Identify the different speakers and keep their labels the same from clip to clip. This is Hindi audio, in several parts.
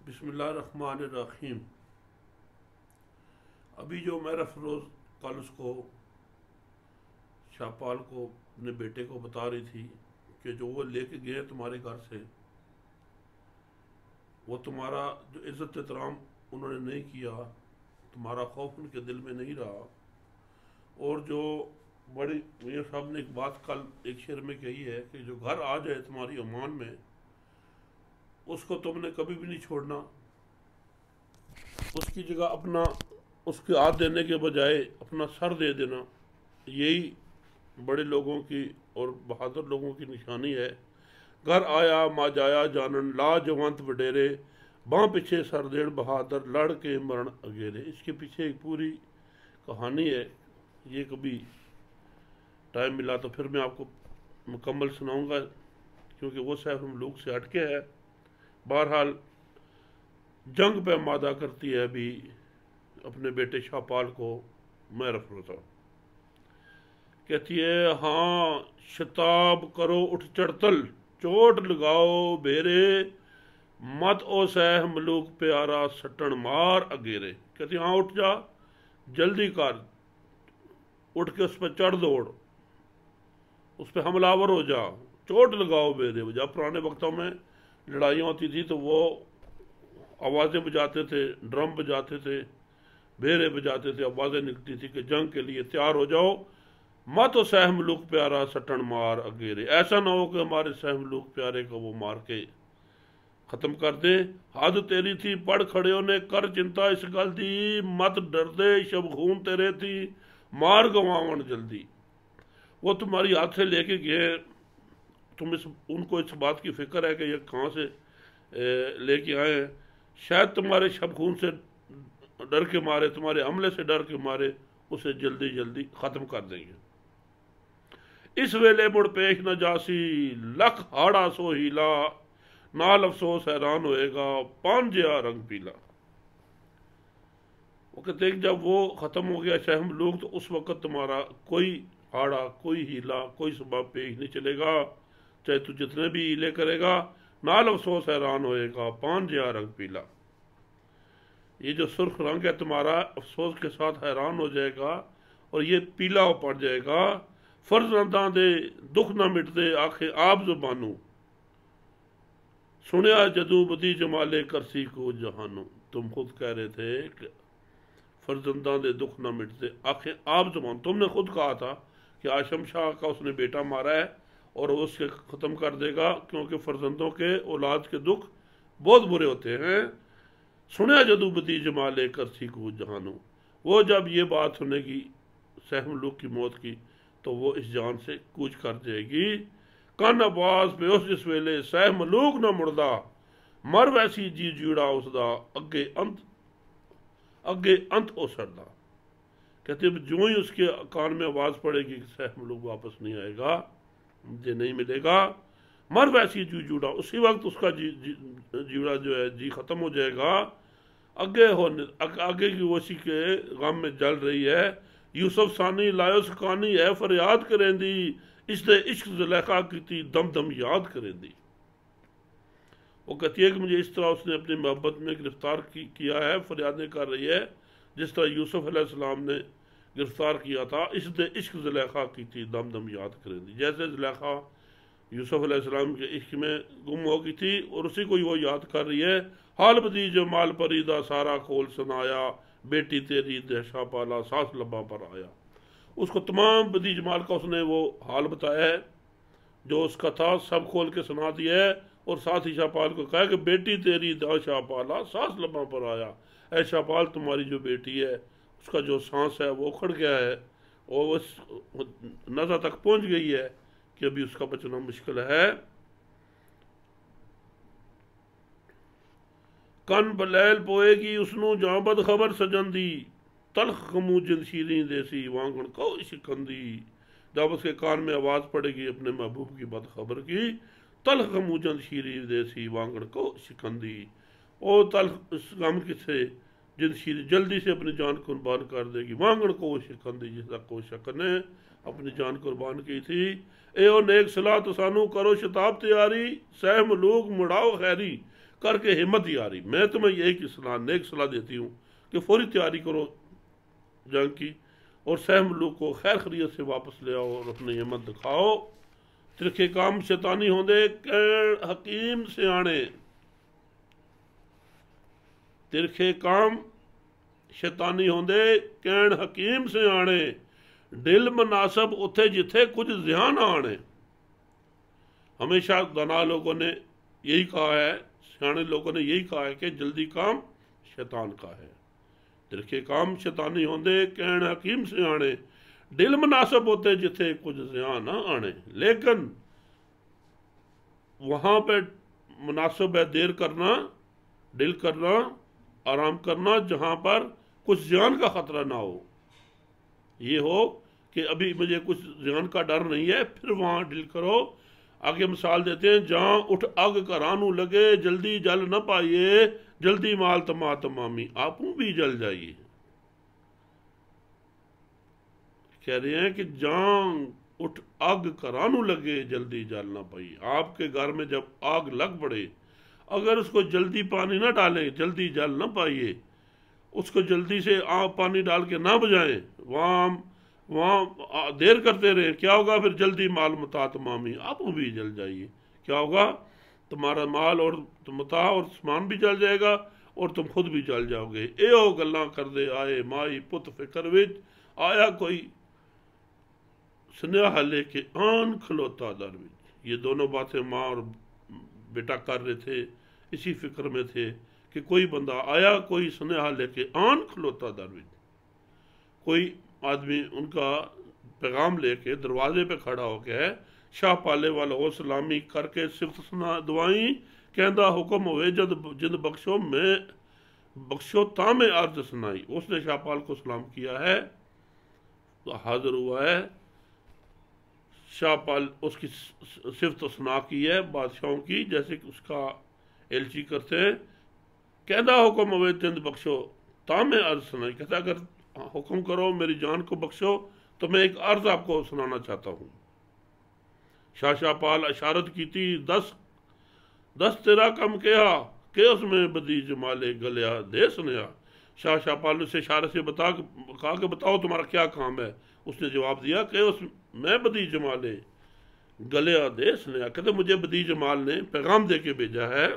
Speaker 1: बिस्मिल्लाहिर्रहमानिर्रहीम। अभी जो मैं रोज़ कल उसको शाहपाल को अपने बेटे को बता रही थी कि जो वो लेके गए तुम्हारे घर से, वो तुम्हारा जो इज़्ज़त एहतराम उन्होंने नहीं किया, तुम्हारा खौफ उनके दिल में नहीं रहा। और जो बड़ी मियाँ साहब ने एक बात कल एक शेर में कही है कि जो घर आ जाए तुम्हारी अमान में, उसको तुमने कभी भी नहीं छोड़ना। उसकी जगह अपना उसके हाथ देने के बजाय अपना सर दे देना, यही बड़े लोगों की और बहादुर लोगों की निशानी है। घर आया मा जाया जानन लाजवंत वडेरे, बाँ पीछे सरदेड़ बहादुर लड़ के मरण अगेरे। इसके पीछे एक पूरी कहानी है। ये कभी टाइम मिला तो फिर मैं आपको मुकम्मल सुनाऊंगा, क्योंकि वो शायद हम लोग से हटके है। बहरहाल जंग पे मादा करती है अभी अपने बेटे शाहपाल को मैं अफरोज़ा। कहती है, हाँ शताब करो उठ चढ़तल, चोट लगाओ बेरे, मत ओ सह मलूक प्यारा सटन मार अगेरे। कहती हाँ उठ जा, जल्दी कर, उठ के उस पर चढ़ दौड़, उस पर हमलावर हो जा, चोट लगाओ बेरे। जब पुराने वक्तों में लड़ाइयाँ होती थी तो वो आवाज़ें बजाते थे, ड्रम बजाते थे, बेरे बजाते थे, आवाज़ें निकलती थी कि जंग के लिए तैयार हो जाओ, मत तो सहम लुक प्यारा सटन मार अगेरे। ऐसा ना हो कि हमारे सहम लुक प्यारे को वो मार के ख़त्म कर दे। हद तेरी थी पढ़ खड़े ने कर चिंता इस गल दी, मत डर दे शब खून तेरे थी मार गवावन जल्दी। वो तुम्हारी हाथ से लेके गए, उनको इस बात की फिक्र है कि ये कहाँ से लेके आए हैं, शायद तुम्हारे शब खून से डर के मारे, तुम्हारे हमले से डर के मारे उसे जल्दी जल्दी ख़त्म कर देंगे। इस वेले मुड़ पेश न जासी, लख हाड़ा सो हीला, नाल अफसोस हैरान होएगा पांजिया रंग पीला। वो कहते हैं जब वो ख़त्म हो गया शहम लोग, तो उस वक़्त तुम्हारा कोई हाड़ा, कोई हीला, कोई सबब पेश नहीं चलेगा, चाहे तू जितने भी हीले करेगा। नाल अफसोस हैरान होएगा पांजिया रंग पीला। ये जो सुर्ख रंग है तुम्हारा अफसोस के साथ हैरान हो जाएगा और ये पीला पड़ जाएगा। फर्जंदा दे दुख ना मिटदे आखे आप जुबानू, सुनिया जदू बदी जमाले करसी को जहानू। तुम खुद कह रहे थे कि फर्जंदा दे दुख ना मिटदे आखे आप जुबान, तुमने खुद कहा था कि आशम शाह का उसने बेटा मारा है और वो उसके ख़त्म कर देगा, क्योंकि फर्जंदों के औलाद के दुख बहुत बुरे होते हैं। सुनिया जदू बदी जमाले करसी को जहानू। वो जब ये बात सुनेगी सहम लुक की मौत की, तो वो इस जान से कूच कर जाएगी। कन अब्बास पे उस जिस वेले सह मलूक न मुड़दा, मर वैसी जी जीड़ा उसदा अगे अंत ओसरदा। कहते जो ही उसके कान में आवाज़ पड़ेगी कि सह मलूक वापस नहीं आएगा, मुझे नहीं मिलेगा, मर वैसी जी जूड़ा, उसी वक्त उसका जीड़ा जो है जी ख़त्म हो जाएगा। आगे की वसी के गम में जल रही है। यूसुफ सानी लायो सकानी है फरियाद करें दी, इसने इश्क जुलेखा की दम दम याद करें दी। वो कहती है कि मुझे इस तरह उसने अपनी मोहब्बत में गिरफ्तार किया है, फरियादें कर रही है जिस तरह यूसुफ अलैहिस्सलाम ने गिरफ्तार किया था। इसने इश्क जुलेखा की दम दम याद करें दी। जैसे जुलेखा यूसुफ अलैहिस्सलाम के इश्क में गुम हो गई थी और उसी को वो याद कर रही है। हाल बदी जो माल परीदा सारा खोल सुनाया, बेटी तेरी दहशा पाला सास लब्बा पर आया। उसको तमाम बदी जमाल का उसने वो हाल बताया है जो उसका था, सब खोल के सुना दिया है। और साथ ही शाहपाल को कहा कि बेटी तेरी दहशा पाला सास लब्बा पर आया। ऐ शाहपाल तुम्हारी जो बेटी है उसका जो सांस है वो उखड़ गया है और उस नज़ा तक पहुँच गई है कि अभी उसका बचना मुश्किल है। कन बलैल पोएगी उसनू जां बद खबर सजन दी, तलख खमू जिंदशीरी देसी वांगण को शिकंदी। जब उसके कान में आवाज़ पड़ेगी अपने महबूब की बदखबर की, तलख खमू जिंदशीरी देसी वांगण को शिकंदी। ओ तलख उस गम से जिंदशीरी जल्दी से अपनी जान कुर्बान कर देगी, वांगण को शिकंदी, जिसका कोशक ने अपनी जान कुर्बान की थी। ए ओ नेक सलाह तो सानू करो शताब तैयारी, सह मलूक मुड़ाओ खैरी, करके हिम्मत ही आ रही। मैं तुम्हें यही की सलाह, नेक सलाह देती हूँ कि फौरी तैयारी करो जंग की और सह मलूक को खैर खरीत से वापस ले आओ और अपनी हिम्मत दिखाओ। तिरखे काम शैतानी होंदे कैण हकीम सियाणे, तिरखे काम शैतानी होंदे कैण हकीम सियाणे, दिल मुनासब उथे जिथे कुछ ध्यान आने। हमेशा दाना लोगों ने यही कहा है, सियाने लोगों ने यही कहा है कि जल्दी काम शैतान का है। तिरखे काम शैतानी होंदे कैण हकीम सियाणे, दिल मुनासब होते जिथे कुछ ध्यान ना आने। लेकिन वहां पे मुनासब है देर करना, दिल करना, आराम करना जहां पर कुछ जान का खतरा ना हो। ये हो कि अभी मुझे कुछ जान का डर नहीं है, फिर वहां दिल करो। आगे मिसाल देते हैं, जहां उठ अग करानू लगे जल्दी जल न पाइए, जल्दी माल तमा तमामी आपू भी जल जाइए। कह रहे हैं कि जहां उठ आग करानू लगे जल्दी जल ना पाइए। आपके घर में जब आग लग पड़े, अगर उसको जल्दी पानी ना डालें, जल्दी जल ना पाइए, उसको जल्दी से आग पानी डाल के ना बुझाएं, वहाँ देर करते रहे, क्या होगा फिर? जल्दी माल मता तमामी आप भी जल जाइए। क्या होगा? तुम्हारा माल और मता और सामान भी जल जाएगा और तुम खुद भी जल जाओगे। एओ गल्लां करदे आए माई पुत फिक्र विच, आया कोई स्नेहा लेके आन खलोता दर विच। ये दोनों बातें माँ और बेटा कर रहे थे, इसी फिक्र में थे कि कोई बंदा आया, कोई स्नेहा लेके आन खलोता दर विच। कोई आदमी उनका पैगाम लेके दरवाजे पे खड़ा हो गया, शाह पाले वाला हो सलामी करके सिफ्त सुना दुआई, कहता हुक्म होवे जद जिंद बख्शो में बख्शो ता में अर्ज सुनाई। उसने शाहपाल को सलाम किया है तो हाजिर हुआ है। शाहपाल उसकी सिफ्त सुना की है बादशाहों की, जैसे कि उसका एलची करते हैं। कहता हुक्म होवे जिंद बख्शो ता में अर्ज सुनाई, कहता अगर हुक्म करो मेरी जान को बख्शो तो मैं एक अर्ज आपको सुनाना चाहता हूँ। शाहपाल इशारत की थी, दस तेरा कम किया के उसमें बदी जमाले गलिया दे सुनया। शाहपाल ने उसे इशारे से कहा कि बताओ तुम्हारा क्या काम है। उसने जवाब दिया कि मैं बदी जमाले गलिया दे सुनया। कहते मुझे बदी जमाल ने पैगाम दे के भेजा है,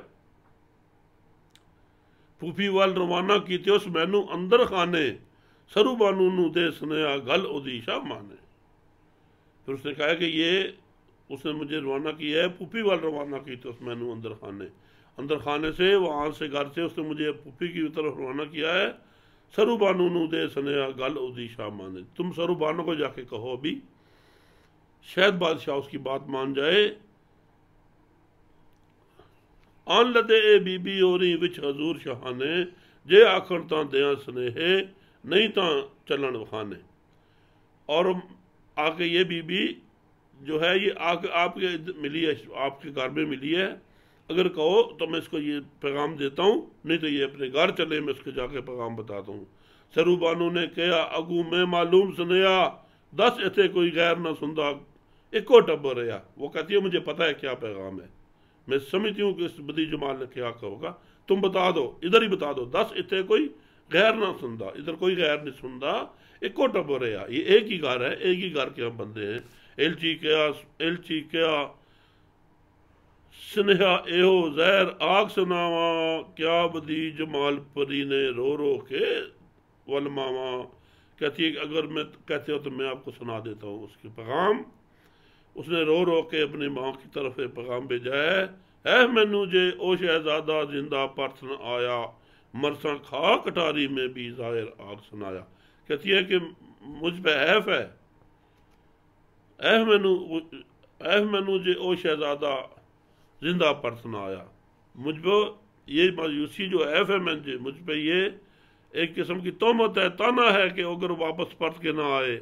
Speaker 1: फूफी वाल रवाना की थे उस मैनू अंदर खाने, सरू बानू नू दे सुनया गल उदी शाह माने। फिर उसने कहा कि ये उसने मुझे रवाना किया है, फूफी वाल रवाना की थी उस मैनू अंदर खाने से, वहां से घर से उसने मुझे फूफी की तरफ रवाना किया है। सरू बानू नू दे सुनया गल उदी शाह माने, तुम सरू बानू को जाके कहो अभी, शायद बादशाह उसकी बात मान जाए। आन लदे ए बीबी ओरी विच हजूर शाहाने, जे आखर तां दिया स्नेहे नहीं तो चलन वखाने। और आके ये बीबी जो है ये आके आपके मिली है, आपके घर में मिली है, अगर कहो तो मैं इसको ये पैगाम देता हूँ, नहीं तो ये अपने घर चले, मैं इसको जाके पैगाम बताता हूँ। सरू बानू ने कहा अगू मैं मालूम सुनया, 10 इतने कोई गैर ना सुनदा एको टब्बर रहा। वो कहती है मुझे पता है क्या पैगाम है, मैं समझती हूँ कि इस बदी जमाल ने क्या कहोगा, तुम बता दो, इधर ही बता दो। 10 इतने कोई गैर ना सुनदा, इधर कोई गैर नहीं सुनदा, एको टब्बर रहा। ये एक ही घर है, एक ही घर के हम बंदे हैं। एलची क्या स्नेहा एहो जहर आग सुनावा, क्या बदी जमाल परी ने रो रो के वलमावा। कहती है कि अगर मैं कहते हो तो मैं आपको सुना देता हूँ उसके पैगाम। उसने रो रो के अपनी माँ की तरफ पैगाम भेजा है मैनू जे ओ शहजादा जिंदा परत न आया, मरसा खा कटारी में भी जाहिर आग सुनाया। कहती है कि मुझ पे ऐफ है, ऐफ मैनू जे ओ शहजादा जिंदा परत न आया। मुझ पर ये मायूसी जो ऐफ है मुझ पे ये एक किस्म की तोहमत है, ताना है कि अगर वापस परत के ना आए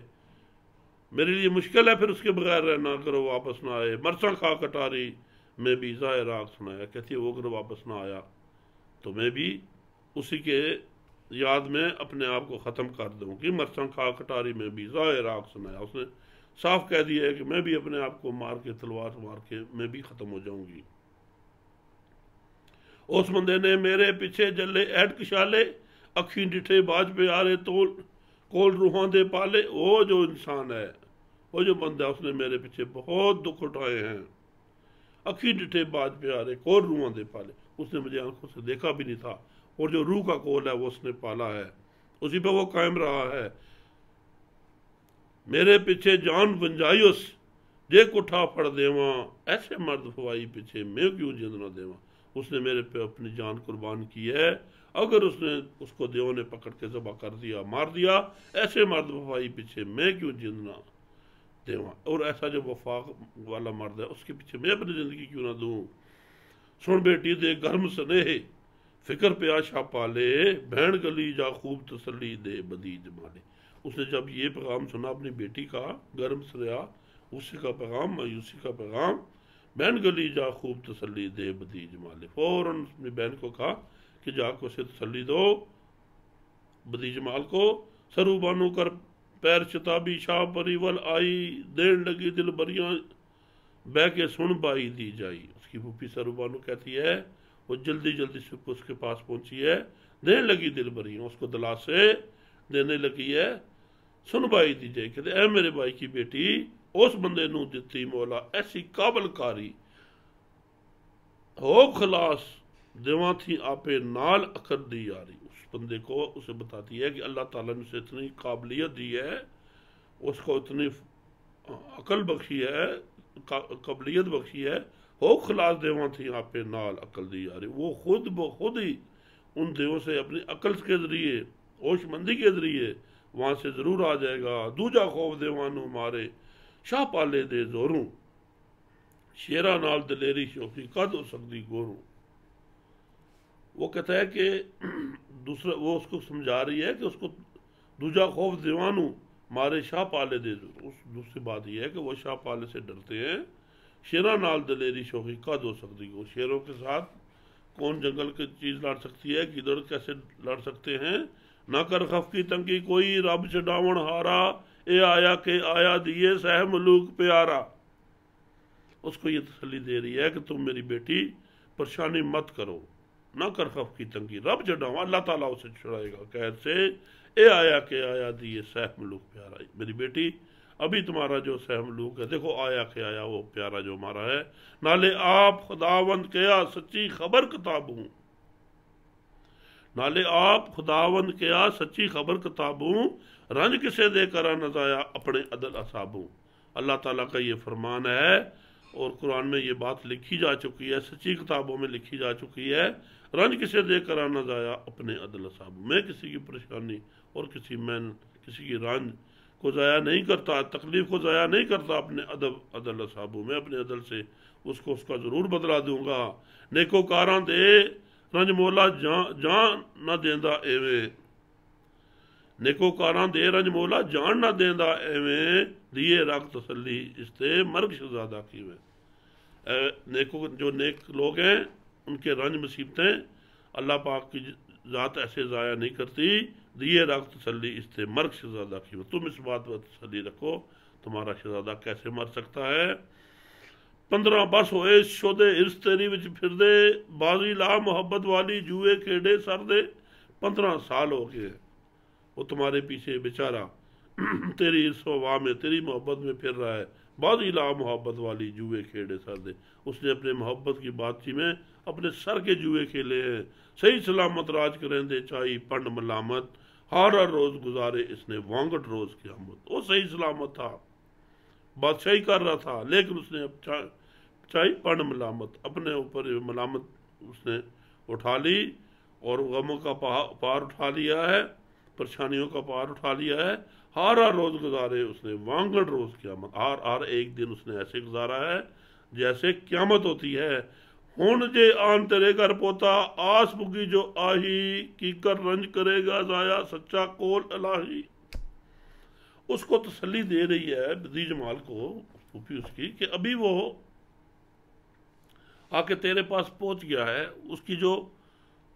Speaker 1: मेरे लिए मुश्किल है फिर उसके बगैर रहना, अगर वो वापस ना आए। मरसा खा कटारी में भी जाहिर आग सुनाया। कहती है वो अगर वापस ना आया तो मैं भी उसी के याद में अपने आप को ख़त्म कर दूँगी। मरसा खा कटारी में भी जाहिर आग सुनाया। उसने साफ कह दिया है कि मैं भी अपने आप को मार के, तलवार मार के मैं भी ख़त्म हो जाऊँगी। उस बंदे ने मेरे पिछे जले ऐड कशाले, अखी डिठे बाज प्यारे तोल कोल रूहां दे पाले। वो जो इंसान है, वो जो बंदा, उसने मेरे पीछे बहुत दुख उठाए हैं। अखी डिठे बाज प्यारे कोल रूहां दे पाले, उसने मुझे आंखों से देखा भी नहीं था, और जो रूह का कोल है वो उसने पाला है, उसी पे वो कायम रहा है। मेरे पीछे जान वंजायुस जे कुठा फड़ देवा, ऐसे मर्द फवाई पीछे मैं क्यों जिंद न देवा। उसने मेरे पे अपनी जान कुर्बान की है, अगर उसने उसको देव ने पकड़ के ज़बा कर दिया, मार दिया, ऐसे मर्द वफाई पीछे मैं क्यों जिंद ना देवा। और ऐसा जो वफा वाला मर्द है, उसके पीछे मैं अपनी ज़िंदगी क्यों ना दूँ। सुन बेटी दे गर्म स्नेह, फिक्र पे आशा पाले, भैन गली जा खूब तसल्ली दे बदी जमाले। उसने जब ये पैगाम सुना अपनी बेटी का, गर्म स्नेहा, उसी का पैगाम, मायूसी का पैगाम, बहन गली जा खूब तसल्ली दे बदी जमाले, फौरन अपनी बहन को कहा कि जाकर उसे तसल्ली दो, बदी जमाल को। सरूबानू कर पैर शताबी, शाह परिवल आई, देन लगी दिल बरियां, बह के सुन बाई दी जाई। उसकी फूफी सरूबानू कहती है, वो जल्दी जल्दी से उसके पास पहुंची है, देने लगी दिल बरियां, उसको दिलासे देने लगी है, सुन बाई दी जाई। कहते ऐ मेरे भाई की बेटी, उस बंदे नू दिती मौला ऐसी काबलकारी, हो खलास देवा थी आपे नाल अकर दी यारी। उस बंदे को उसे बताती है कि अल्लाह ताला ने उसे इतनी काबिलियत दी है, उसको इतनी अकल बख्शी है, काबिलियत बख्शी है, हो खलास देवा थी आपे नाल अकल दी यारी। वो खुद ब खुद ही उन देवों से अपनी अकल के जरिए, होशमंदी के जरिए वहाँ से ज़रूर आ जाएगा। दूजा खौफ देवानू मारे, शाह पाले दे जोरूं, शेरा नाल दलेरी शोखी कद हो सकती गोरूं। वो कहता है कि दूसरा, वो उसको समझा रही है कि उसको दूजा खौफ दीवानू मारे शाह पाले दे जोरूं। उस दूसरी बात यह है कि वो शाह पाले से डरते हैं। शेरा नाल दलेरी शोखी कद हो सकती गो, शेरों के साथ कौन जंगल की चीज़ लड़ सकती है, किधर कैसे लड़ सकते हैं। ना कर खफ की तंगी कोई, रब चढ़ावण हारा, ए आया के आया दिए सह मलूक प्यारा। उसको ये तसल्ली दे रही है कि तुम मेरी बेटी परेशानी मत करो, ना कर खफ की तंगी, रब चढ़ावा, अल्लाह ताला उसे छुड़ाएगा कैद से। ए आया के आया दिए सह मलूक प्यारा। मेरी बेटी अभी तुम्हारा जो सह मलूक है, देखो आया के आया वो प्यारा जो हमारा है। नाले आप खुदावंद कया सच्ची खबर किताबूं, नाले आप खुदावंद कया सच्ची खबर किताबूं, रंज किसे दे करा नजाया अपने अदल असाबूं। अल्लाह ताला का ये फरमान है, और कुरान में ये बात लिखी जा चुकी है, सच्ची किताबों में लिखी जा चुकी है। रंज किसे दे करा नजाया अपने अदल असाबूं। मैं किसी की परेशानी और किसी की रंज को ज़ाया नहीं करता, तकलीफ को ज़ाया नहीं करता अपने अदल असाबूं। मैं अपने अदल से उसको उसका ज़रूर बदला दूंगा। नेको कारां दे रंज मोला जान न देंदा एवें, नेको कारां दे रंज मोला जान न देंदा एवें, दिए रख तसल्ली इसते मर्ग शहजादा कीवें। नेको जो नेक लोग हैं, उनके रंज मुसीबतें अल्लाह पाक की ज़ात ऐसे ज़ाया नहीं करती। दिए रख तसल्ली इसते मर्ग शहजादा कीवें। तुम इस बात पर तसल्ली रखो, तुम्हारा शहजादा कैसे मर सकता है। 15 बरस होए शोदे इर्स तेरी विच फिरदे, बाजी ला मोहब्बत वाली जुए खेडे सरदे। 15 साल हो गए वो तुम्हारे पीछे बेचारा तेरी इर्स वाह में, तेरी मोहब्बत में फिर रहा है। बाजी ला मोहब्बत वाली जुए खेडे सरदे, उसने अपने मोहब्बत की बातची में अपने सर के जुए खेले हैं। सही सलामत राज करें दे चाई पंड मलामत, हर रोज गुजारे इसने वांगट रोज क़यामत। वो सही सलामत था, बादशाही कर रहा था, लेकिन उसने अब चाही पंड मलामत, अपने ऊपर मलामत उसने उठा ली, और गमों का पार उठा लिया है, परेशानियों का पार उठा लिया है। हर रोज गुजारे उसने वांगड़ रोज क़यामत, हर एक दिन उसने ऐसे गुजारा है जैसे क़यामत होती है। हुण जे आन तेरे घर पोता, आस बुगी जो आही, की कर रंज करेगा जाया सच्चा कोल अलाही। उसको तसल्ली दे रही है बदी जमाल को, फूफी उसकी, कि अभी वो आके तेरे पास पहुंच गया है, उसकी जो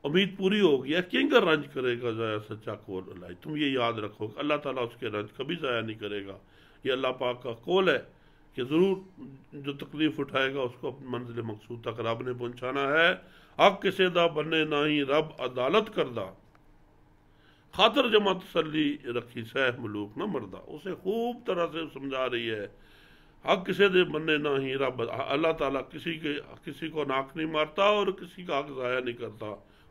Speaker 1: उम्मीद पूरी हो गई है, किंगर रंज करेगा जाया सच्चा कोल अल्लाह। तुम ये याद रखो कि अल्लाह ताला उसके रंज कभी ज़ाया नहीं करेगा। ये अल्लाह पाक का कौल है कि ज़रूर जो तकलीफ़ उठाएगा उसको अपनी मंजिल मकसूद तक रब ने पहुँचाना है। हक किसे दा बने नहीं रब अदालत करदा, खातर जमा तसली रखी सह मलूक न मरदा। उसे खूब तरह से समझा रही है, हक किसे दे बने नहीं रब, अल्लाह ताला किसी को नाक नहीं मारता और किसी का हक ज़ाया नहीं करता,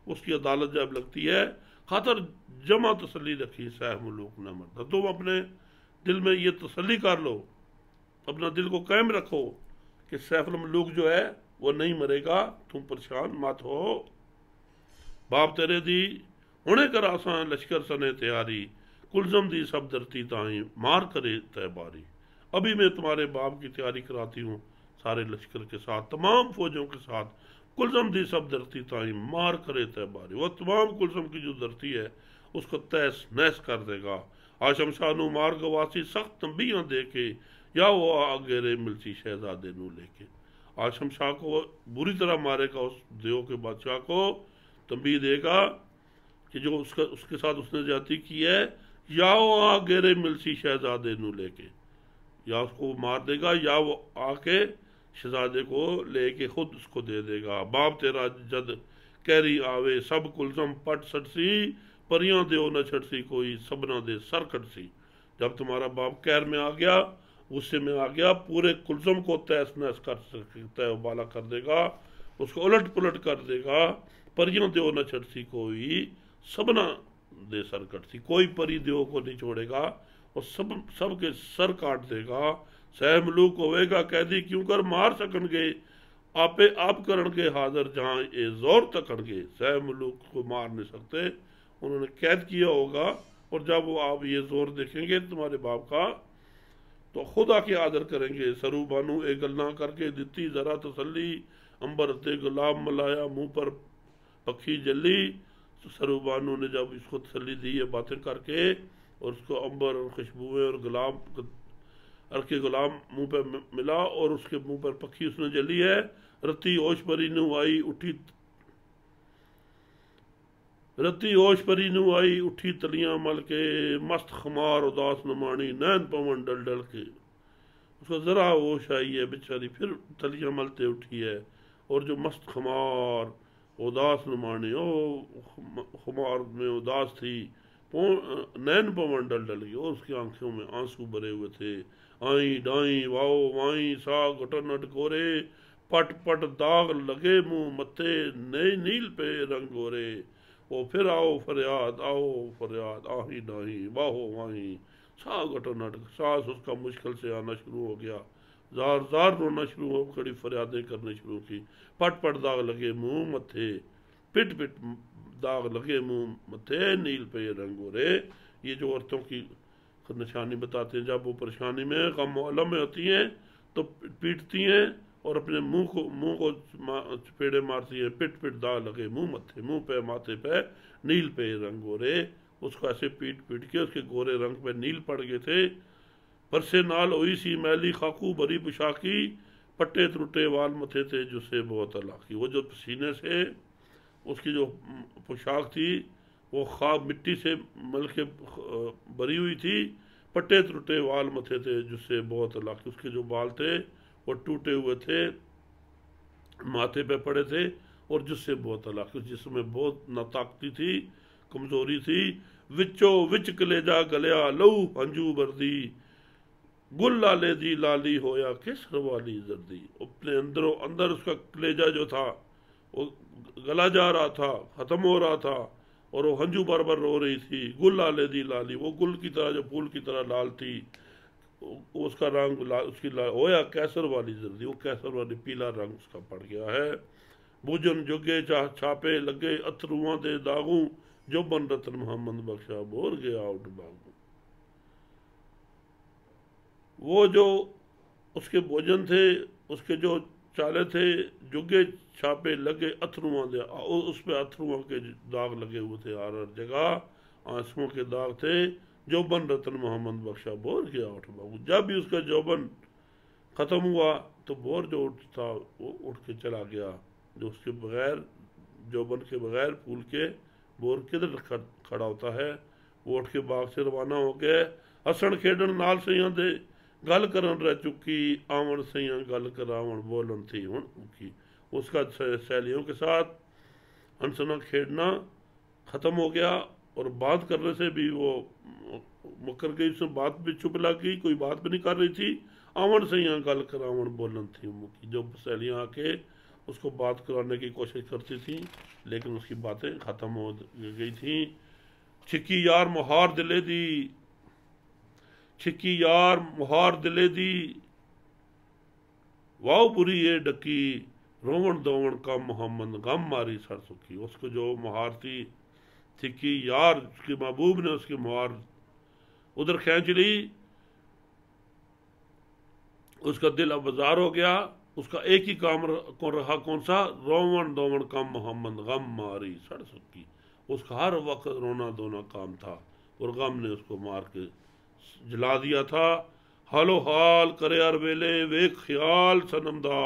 Speaker 1: उसकी अदालत जब लगती है। खातर जमा तसली रखी सह मलूक न मरदा। तुम अपने दिल में ये तसली कर लो, अपना दिल को कायम रखो कि सैफुल मलूक जो है वो नहीं मरेगा, तुम परेशान मत हो। बाप तेरे दी हुणे कर आसान लश्कर सने तैयारी, कुलजम दी सब धरती ताई मार करे तैबारी। अभी मैं तुम्हारे बाप की तैयारी कराती हूँ सारे लश्कर के साथ, तमाम फौजों के साथ। कुलजम दी सब धरती ताई मार करे तैबारी, वह तमाम कुलजम की जो धरती है उसको तहस नहस कर देगा। आशम शाह नू मार गवासी सख्त तंबियां दे के, या वो आगेरे मिलती शहजादे नू लेके। आशम शाह को बुरी तरह मारेगा, उस देव के बादशाह को तंबी देगा कि जो उसके साथ उसने ज्यादती की है, या वो आगेरे मिलती शहजादे नू लेके, या उसको मार देगा या वो आके शहजादे को लेके खुद उसको दे देगा। बाप तेरा जद कैरी आवे सब कुलजम पट सटसी, परियां दो न छटसी कोई सबना दे सर कटसी। जब तुम्हारा बाप कैर में आ गया, गुस्से में आ गया, पूरे कुलजम को तहस नहस कर सकता है, उबाला कर देगा, उसको उलट पुलट कर देगा। परियां दो न छटसी कोई सबना दे सर कटसी, कोई परी देव को नहीं छोड़ेगा और सबके सर काट देगा। सह मलूक होवेगा कैदी क्यों कर मार सकनगे, आपे आप करनगे हाजिर जहां ए जोर तकनगे। सह मलूक को मार नहीं सकते, उन्होंने कैद किया होगा, और जब वो आप ये जोर देखेंगे तुम्हारे बाप का तो खुद आके आदर करेंगे। सरू बानू ए गल्ला करके दिती जरा तसली, अंबर ते गुलाब मलाया मुंह पर पखी जली। तो सरू बानू ने जब इसको तसली दी है बातें करके, और उसको अंबर और खुशबुएं और गुलाब अर्के गुलाम मुंह पे मिला और उसके मुंह पर पखी उसने जली है। रत्ती ओश परी नु आई उठी, रत्ती ओश परी नु आई उठी तलियां मल के, मस्त खमार उदास न मानी नैन पवन डल डल के। उसको जरा होश आई है बेचारी, फिर तलियां मलते उठी है, और जो मस्त खमार उदास न मानी, ओ खमार में उदास थी, नैन पवन डल डल के, और उसकी आंखों में आंसू भरे हुए थे। आई डाई वाओ वाई सा घटन अटकोरे, पट पट दाग लगे मुंह मत्थे, नए नील पे रंग गोरे। वो फिर आओ फरियाद आही डाही वाहो वाही सा घटन अटक। सांस उसका मुश्किल से आना शुरू हो गया, जार जार रोना शुरू हो, कड़ी फरियादें करनी शुरू की। पट पट दाग लगे मुंह मत्थे, पिट पिट दाग लगे मुंह मत्थे, नील पे रंग गोरे। ये जो औरतों की निशानी बताते हैं, जब वो परेशानी में गम अलम में होती हैं तो पीटती हैं और अपने मुंह को चपेड़े मारती हैं। पिट पिट दाग लगे मुंह मत्थे, मुंह पे माथे पे नील पे रंग गोरे। उसको ऐसे पीट पीट के उसके गोरे रंग पे नील पड़ गए थे। परसे नाल हुई सी मैली खाकू भरी पोशाकी, पट्टे त्रुटे वाल मथे थे जुस्से बहुत अलाकी। वो जो पसीने से उसकी जो पोशाक थी वो खाब मिट्टी से मल के भरी हुई थी, पट्टे त्रुटे वाल मथे थे जिससे बहुत अलाकी। उसके जो बाल थे वो टूटे हुए थे, माथे पे पड़े थे, और जिससे बहुत अलाकी, जिसमें बहुत नाताकती थी, कमजोरी थी। विचो विच कलेजा गलिया लहू हंजू बरदी, गुल लाले दी लाली होया केसर वाली जर्दी। अपने अंदरों अंदर उसका कलेजा जो था वो गला जा रहा था, खत्म हो रहा था, और वो हंजू बार बार रो रही थी। गुल लाले दी लाली, वो गुल की तरह जो फूल की तरह लाल थी, उसका रंग उसकी होया कैसर वाली जर्दी, वो कैसर वाली पीला रंग उसका पड़ गया है। बुझन जुगे छापे लगे अथरुआं दे दागू, जो बन रतन मोहम्मद बख्शा बोर गया उठ बागू। वो जो उसके भोजन थे, उसके जो चाले थे, जुगे छापे लगे अथरुआं दे, उस पे अथरुआं के दाग लगे हुए थे हर जगह, आंसुओं के दाग थे। जो बन रतन मोहम्मद बख्शा बोर गया उठ बाबू। जब भी उसका जौबन खत्म हुआ तो बोर जो उठ था वो उठ के चला गया। जो उसके बगैर जौबन के बगैर फूल के बोर किधर खड़ा होता है, वो उठ के बाग से रवाना हो गए। हसन खेडन नाल सैयां दे गल करन रह चुकी, आवन सैयां गल करावन बोलन थी हुण उकी। उसका सहेलियों के साथ हंसना खेलना ख़त्म हो गया, और बात करने से भी वो मुकर गई, उसने बात भी चुप लग गई, कोई बात भी नहीं कर रही थी। आवन से यहाँ गल करावन बोलन थी मुकी, जो सहेलियाँ आके उसको बात कराने की कोशिश करती थी, लेकिन उसकी बातें ख़त्म हो गई थी। छिकी यार मुहार दिले दी, छिकी यार मुहार दिले दी, वाह बुरी ये डकी, रोवण दोवण का मोहम्मद गम मारी सर सुखी। उसको जो मुहार थी छिकी यार, उसके महबूब ने उसकी मुहार उधर खींच ली, उसका दिल आबाजार हो गया। उसका एक ही काम रहा, कौन सा? रोवण दोवण का मोहम्मद गम मारी सड़ सुखी। उसका हर वक्त रोना धोना काम था, और गम ने उसको मार के जला दिया था। हालो हाल करे यार वेले वे ख्याल सनम दा,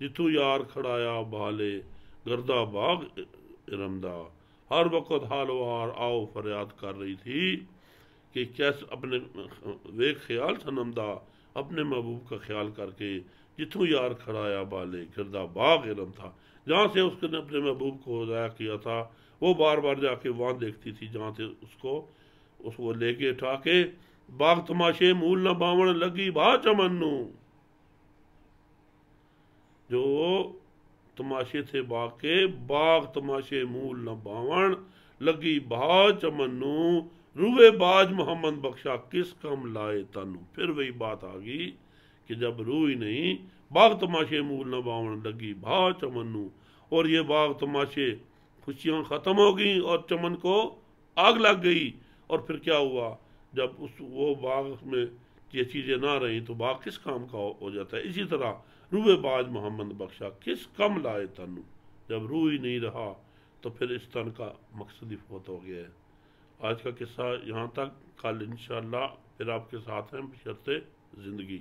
Speaker 1: जिथू यार खड़ाया बाले गर्दा बाग इरमदा। हर वक्त हालो हाल आओ फरियाद कर रही थी कि कैसे अपने वे ख्याल सनम दा, अपने महबूब का ख्याल करके, जिथू यार खड़ाया बाले गिरदा बाग इरम था, जहाँ से उसने अपने महबूब को ज़ाया किया था, वो बार बार जाके वहाँ देखती थी जहाँ से उसको लेके उठा के। बाग तमाशे मूल न बावण लगी भा चमन्नू, जो तमाशे थे बाग के, बाग तमाशे मूल न बावण लगी भा चमन्नू, रूए बाज मोहम्मद बख्शा किस कम लाए तनु। फिर वही बात आ गई कि जब रू ही नहीं, बाग तमाशे मूल न बावण लगी भा चमन्नू, और ये बाग तमाशे खुशियाँ ख़त्म हो गई और चमन को आग लग गई। और फिर क्या हुआ, जब वो बाग में ये चीज़ें ना रही तो बाग किस काम का हो जाता है। इसी तरह रूए बाज मोहम्मद बख्शा किस कम लाए तनु, जब रू ही नहीं रहा तो फिर इस तन का मकसद ही फौत हो गया है। आज का किस्सा यहाँ तक, कल इंशाअल्लाह फिर आपके साथ हैं बशर्ते ज़िंदगी।